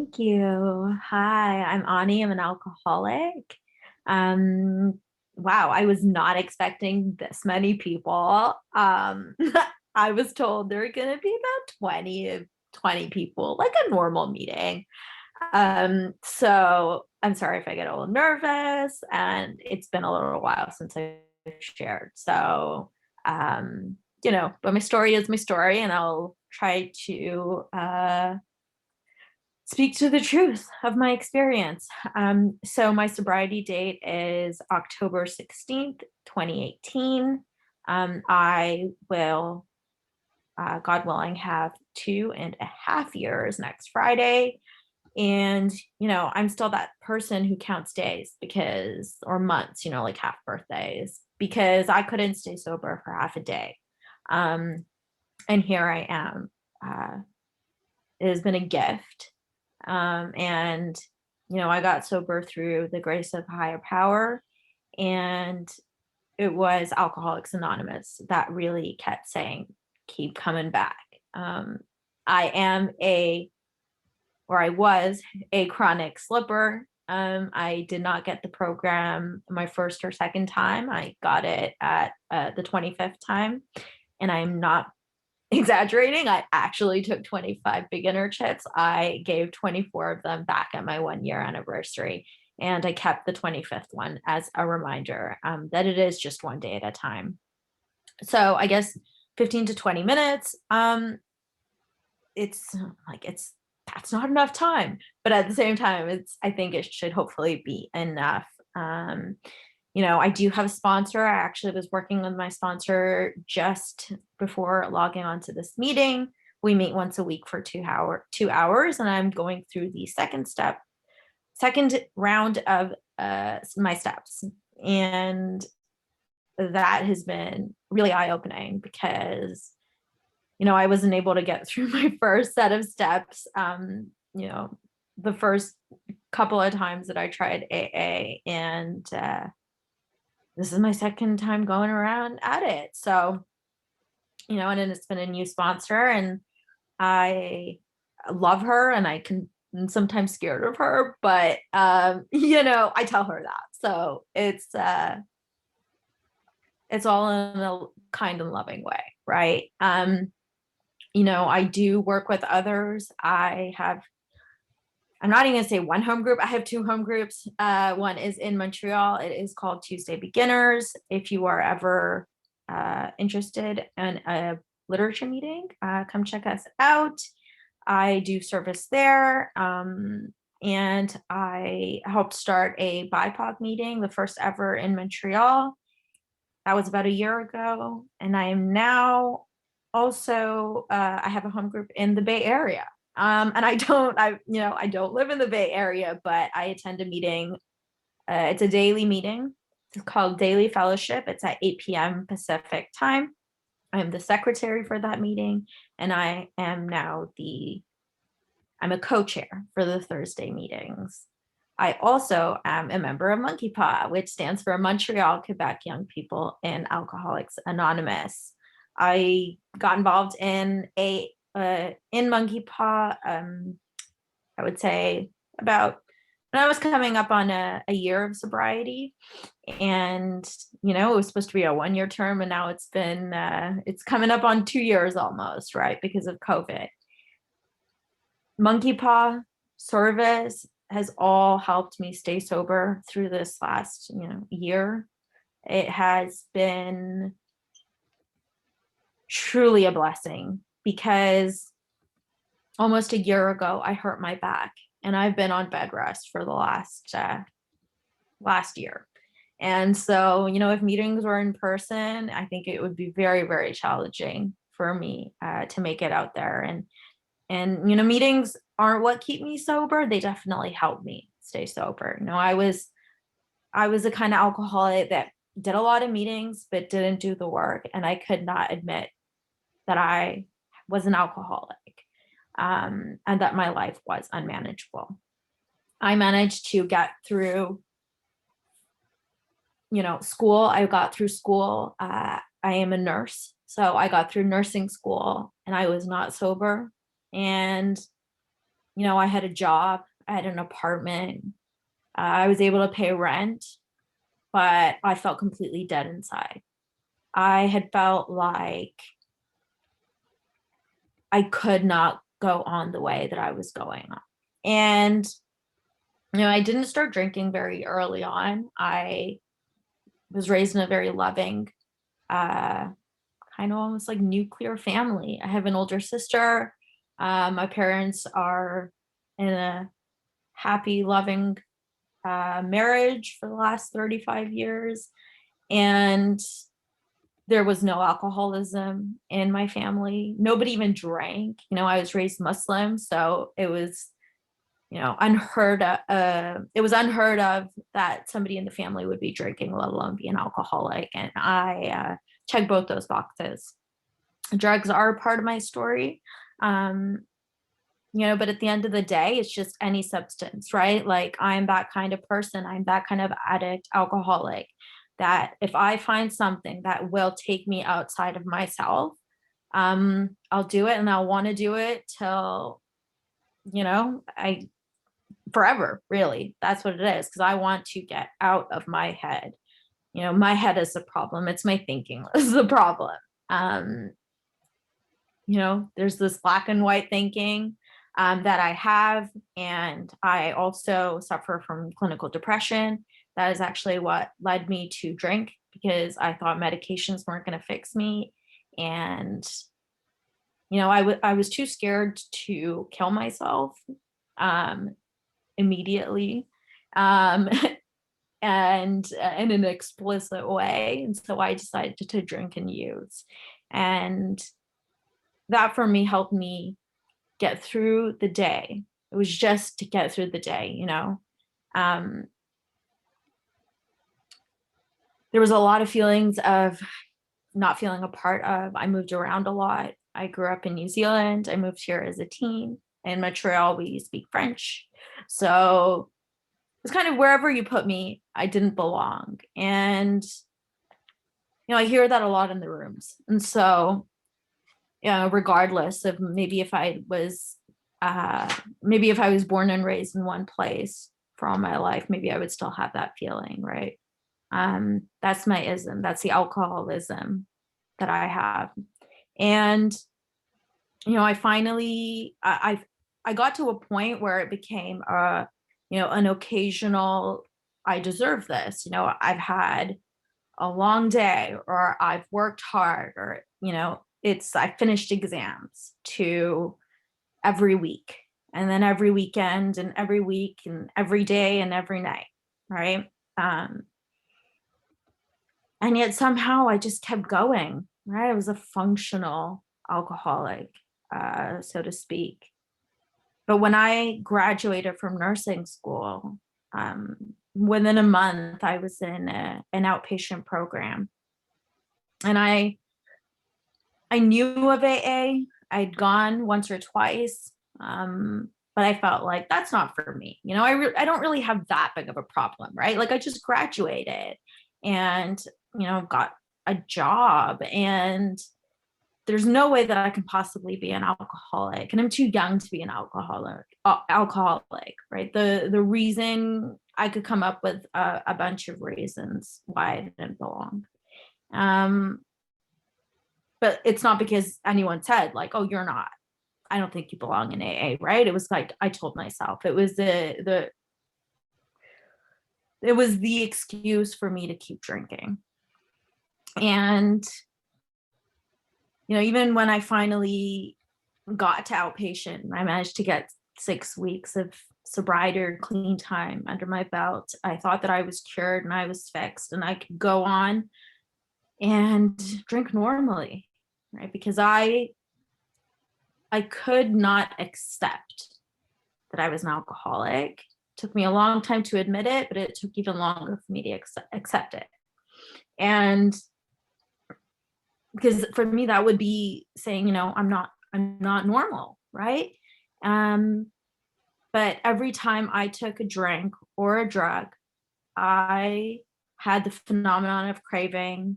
Thank you. Hi, I'm Ani. I'm an alcoholic. Um, wow, I was not expecting this many people. I was told there are going to be about 20 people, like a normal meeting. So I'm sorry if I get a little nervous, and it's been a little while since I've shared. But my story is my story, and I'll try to speak to the truth of my experience. So my sobriety date is October 16th, 2018. I will, God willing, have 2.5 years next Friday. And, I'm still that person who counts days or months, like half birthdays, because I couldn't stay sober for half a day. Um, and here I am. It has been a gift. And, I got sober through the grace of higher power. And it was Alcoholics Anonymous that really kept saying, keep coming back. Um, I am I was a chronic slipper. I did not get the program my first or second time. I got it at the 25th time. And I'm not exaggerating. I actually took 25 beginner chips. I gave 24 of them back at my 1 year anniversary. And I kept the 25th one as a reminder that it is just one day at a time. So I guess 15 to 20 minutes. It's like, that's not enough time. But at the same time, I think it should hopefully be enough. I do have a sponsor. I actually was working with my sponsor just before logging onto this meeting. We meet once a week for 2 hours, and I'm going through the second round of my steps. And that has been really eye-opening because, I wasn't able to get through my first set of steps. The first couple of times that I tried AA, and this is my second time going around at it. So, and then it's been a new sponsor, and I love her, and I'm sometimes scared of her, but I tell her that. So it's all in a kind and loving way, right? I do work with others. I'm not even gonna say one home group. I have two home groups. One is in Montreal. It is called Tuesday Beginners. If you are ever interested in a literature meeting, come check us out. I do service there. And I helped start a BIPOC meeting, the first ever in Montreal. That was about a year ago. And I am now also, I have a home group in the Bay Area. And I don't live in the Bay Area, but I attend a meeting. It's a daily meeting. It's called Daily Fellowship. It's at 8 p.m. Pacific time. I'm the secretary for that meeting, and I'm a co-chair for the Thursday meetings. I also am a member of Monkey Paw, which stands for Montreal, Quebec Young People in Alcoholics Anonymous. I got involved in Monkey Paw. I would say about when I was coming up on a year of sobriety, and it was supposed to be a 1 year term, and now it's coming up on 2 years almost, right? Because of COVID. Monkey Paw service has all helped me stay sober through this last year. It has been truly a blessing because almost a year ago I hurt my back, and I've been on bed rest for the last year. And so, if meetings were in person, I think it would be very, very challenging for me to make it out there. And meetings aren't what keep me sober. They definitely help me stay sober. I was a kind of alcoholic that did a lot of meetings but didn't do the work, and I could not admit that I was an alcoholic, and that my life was unmanageable. I managed to get through school. I got through school. I am a nurse, so I got through nursing school, and I was not sober. And I had a job, I had an apartment, I was able to pay rent, but I felt completely dead inside. I had felt like I could not go on the way that I was going on. And, I didn't start drinking very early on. I was raised in a very loving, uh, kind of almost like nuclear family. I have an older sister. My parents are in a happy, loving marriage for the last 35 years. And there was no alcoholism in my family. Nobody even drank. I was raised Muslim, so it was, unheard of. It was unheard of that somebody in the family would be drinking, let alone be an alcoholic. And I check both those boxes. Drugs are a part of my story. But at the end of the day, it's just any substance, right? Like, I'm that kind of person. I'm that kind of addict, alcoholic, that if I find something that will take me outside of myself, I'll do it, and I'll want to do it till, I forever, really. That's what it is, because I want to get out of my head. My head is the problem. It's my thinking is the problem. Um, there's this black and white thinking that I have, and I also suffer from clinical depression. That is actually what led me to drink, because I thought medications weren't going to fix me. And, I was too scared to kill myself um, immediately. Um, and in an explicit way. And so I decided to drink and use. And that for me helped me get through the day. It was just to get through the day. Um, there was a lot of feelings of not feeling a part of. I moved around a lot. I grew up in New Zealand. I moved here as a teen. In Montreal, we speak French. So it's kind of wherever you put me, I didn't belong. And, I hear that a lot in the rooms. And so, regardless of maybe if I was born and raised in one place for all my life, maybe I would still have that feeling, right? That's my ism. That's the alcoholism that I have. And, I finally, I got to a point where it became an occasional, I deserve this. I've had a long day, or I've worked hard, or, I finished exams, to every week, and then every weekend, and every week, and every day, and every night. Right. Um, and yet somehow I just kept going. Right. I was a functional alcoholic, so to speak. But when I graduated from nursing school, within a month, I was in an outpatient program. And I knew of AA. I'd gone once or twice, but I felt like that's not for me. I don't really have that big of a problem, right? Like, I just graduated and, got a job, and there's no way that I can possibly be an alcoholic, and I'm too young to be an alcoholic, right? The reason I could come up with a bunch of reasons why I didn't belong. But it's not because anyone said, like, oh, you're not, I don't think you belong in AA, right? It was like I told myself. It was the excuse for me to keep drinking. And even when I finally got to outpatient, I managed to get 6 weeks of sobriety or clean time under my belt. I thought that I was cured and I was fixed and I could go on and drink normally, right? Because I could not accept that I was an alcoholic. It took me a long time to admit it, but it took even longer for me to accept it. And because for me, that would be saying, I'm not normal, right? But every time I took a drink or a drug, I had the phenomenon of craving.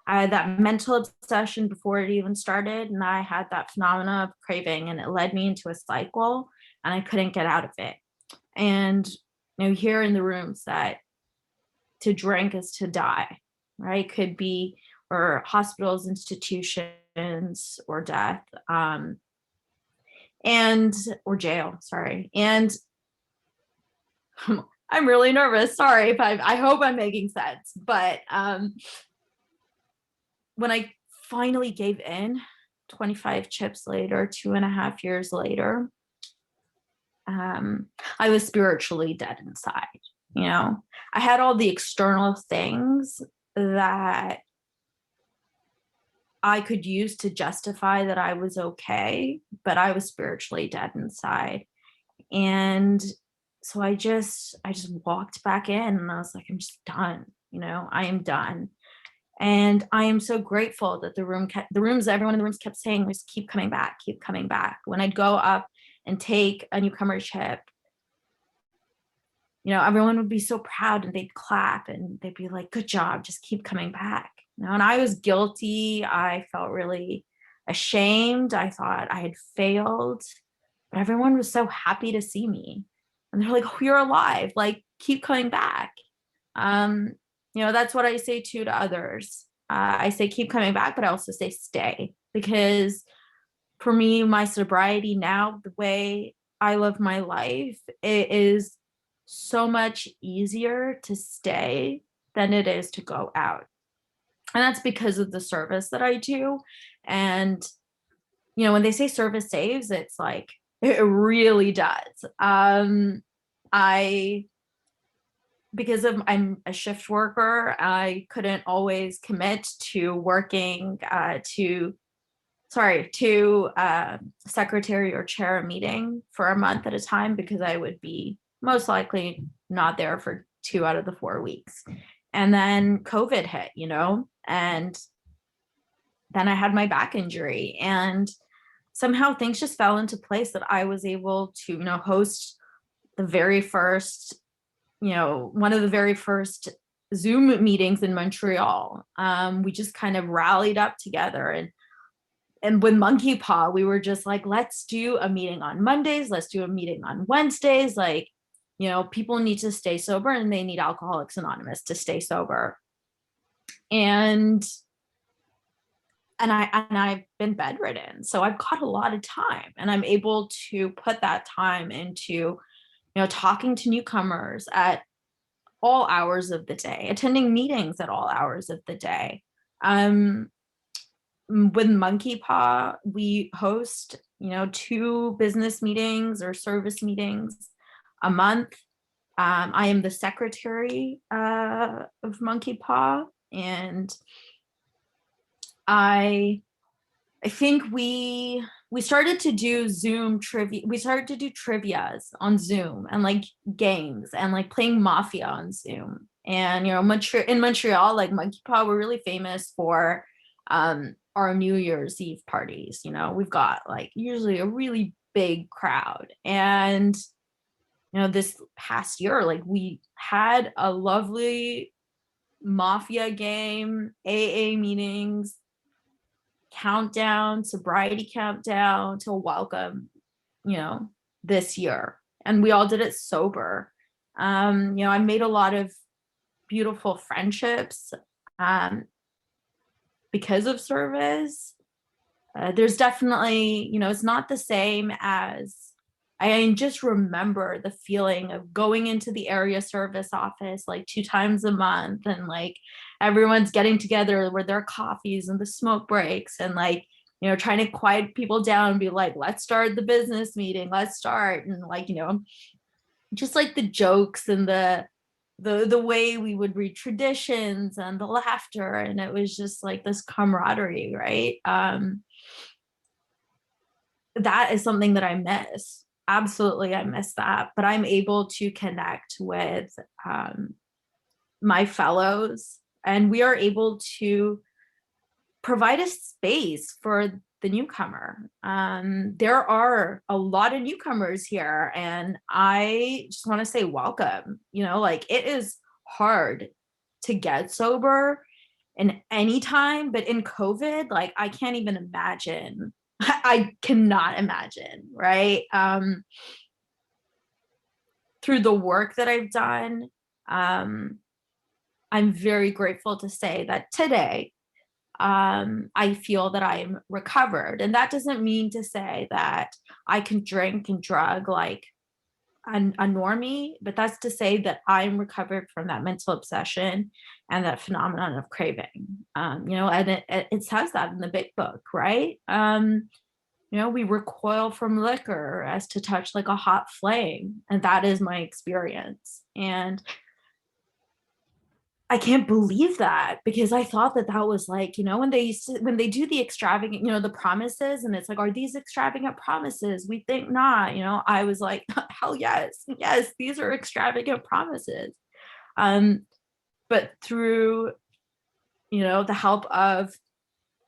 I had that mental obsession before it even started, and I had that phenomenon of craving, and it led me into a cycle and I couldn't get out of it. And here in the rooms that to drink is to die, right? Could be, or hospitals, institutions, or death, and or jail. Sorry, and I'm really nervous. Sorry if I hope I'm making sense, but when I finally gave in, 25 chips later, 2.5 years later, I was spiritually dead inside. I had all the external things that I could use to justify that I was okay, but I was spiritually dead inside. And so I just walked back in, and I was like, I'm just done. I am done. And I am so grateful that everyone in the rooms kept saying, just keep coming back, keep coming back. When I'd go up and take a newcomer chip, everyone would be so proud, and they'd clap, and they'd be like, good job, just keep coming back. And I was guilty. I felt really ashamed. I thought I had failed, but everyone was so happy to see me. And they're like, oh, you're alive. Like, keep coming back. That's what I say to others. I say, keep coming back, but I also say stay, because for me, my sobriety now, the way I live my life, it is so much easier to stay than it is to go out. And that's because of the service that I do. And, when they say service saves, it's like, it really does. I'm a shift worker, I couldn't always commit to working to secretary or chair a meeting for a month at a time, because I would be most likely not there for 2 out of the 4 weeks. And then COVID hit, and then I had my back injury, and somehow things just fell into place that I was able to, host the very first, one of the very first Zoom meetings in Montreal. We just kind of rallied up together, and with Monkey Paw, we were just like, let's do a meeting on Mondays. Let's do a meeting on Wednesdays. Like, people need to stay sober, and they need Alcoholics Anonymous to stay sober. And I've been bedridden, so I've got a lot of time, and I'm able to put that time into, talking to newcomers at all hours of the day, attending meetings at all hours of the day. With Monkey Paw, we host, 2 business meetings or service meetings a month. I am the secretary of Monkey Paw, and I think we started to do Zoom trivia. We started to do trivias on Zoom, and like games, and like playing Mafia on Zoom. And in Montreal, like Monkey Paw, we're really famous for our New Year's Eve parties. We've got like usually a really big crowd. And this past year, like, we had a lovely Mafia game, AA meetings, sobriety countdown to welcome, this year. And we all did it sober. I made a lot of beautiful friendships because of service. There's definitely, it's not the same as, I just remember the feeling of going into the area service office like 2 times a month, and like everyone's getting together with their coffees and the smoke breaks, and like, trying to quiet people down and be like, let's start the business meeting, let's start. And like, just like the jokes and the way we would read traditions and the laughter. And it was just like this camaraderie, right? That is something that I miss. Absolutely, I miss that. But I'm able to connect with my fellows, and we are able to provide a space for the newcomer. There are a lot of newcomers here, and I just want to say welcome. Like, it is hard to get sober in any time, but in COVID, like, I can't even imagine. I cannot imagine, right? through the work that I've done, I'm very grateful to say that today, I feel that I'm recovered. And that doesn't mean to say that I can drink and drug like a normie, but that's to say that I'm recovered from that mental obsession and that phenomenon of craving. And it says that in the big book, right? We recoil from liquor as to touch like a hot flame, and that is my experience. And I can't believe that, because I thought that that was like, when they do the extravagant, the promises, and it's like, are these extravagant promises? We think not. I was like, hell yes, yes, these are extravagant promises. But through, the help of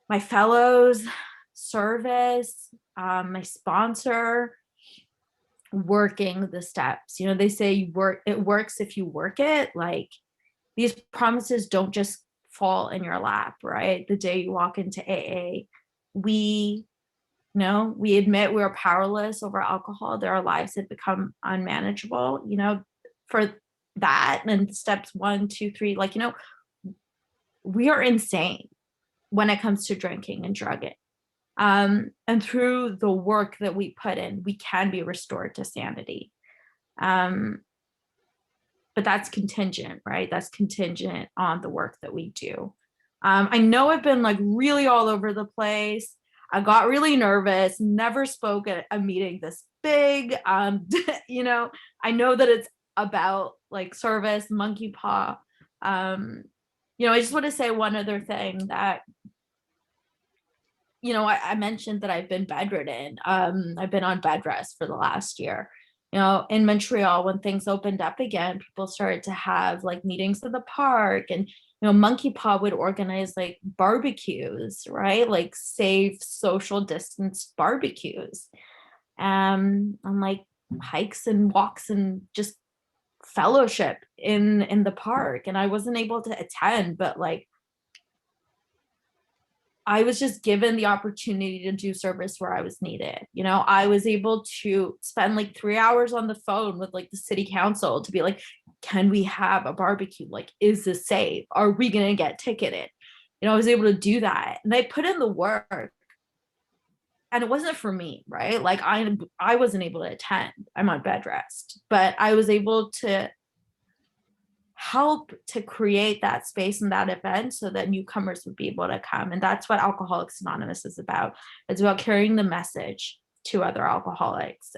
my fellows, service, my sponsor, working the steps, they say it works if you work it. Like, these promises don't just fall in your lap, right? The day you walk into AA, we admit we're powerless over alcohol, that our lives have become unmanageable, for that. And steps 1, 2, 3, like, we are insane when it comes to drinking and drugging. And through the work that we put in, we can be restored to sanity. But that's contingent, right? That's contingent on the work that we do. I know I've been like really all over the place. I got really nervous, never spoke at a meeting this big. I know that it's about like service, monkey paw. I just want to say one other thing that, I mentioned that I've been bedridden. I've been on bed rest for the last year. In Montreal, when things opened up again, people started to have like meetings in the park, and Monkey Paw would organize like barbecues, right? Like safe, social distance barbecues, and like hikes and walks and just fellowship in the park. And I wasn't able to attend, but like, I was just given the opportunity to do service where I was needed. I was able to spend like 3 hours on the phone with like the city council to be like, can we have a barbecue? Like, is this safe? Are we going to get ticketed? I was able to do that. And I put in the work, and it wasn't for me, right? Like, I wasn't able to attend. I'm on bed rest, but I was able to help to create that space and that event so that newcomers would be able to come. And that's what Alcoholics Anonymous is about. It's about carrying the message to other alcoholics.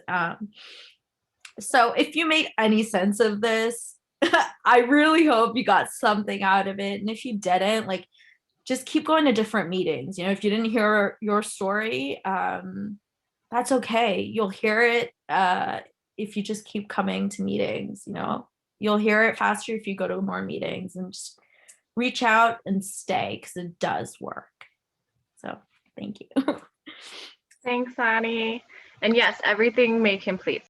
So if you made any sense of this, I really hope you got something out of it. And if you didn't, like, just keep going to different meetings. If you didn't hear your story, that's okay. You'll hear it if you just keep coming to meetings. You'll hear it faster if you go to more meetings, and just reach out and stay, because it does work. So thank you. Thanks, Annie. And yes, everything made complete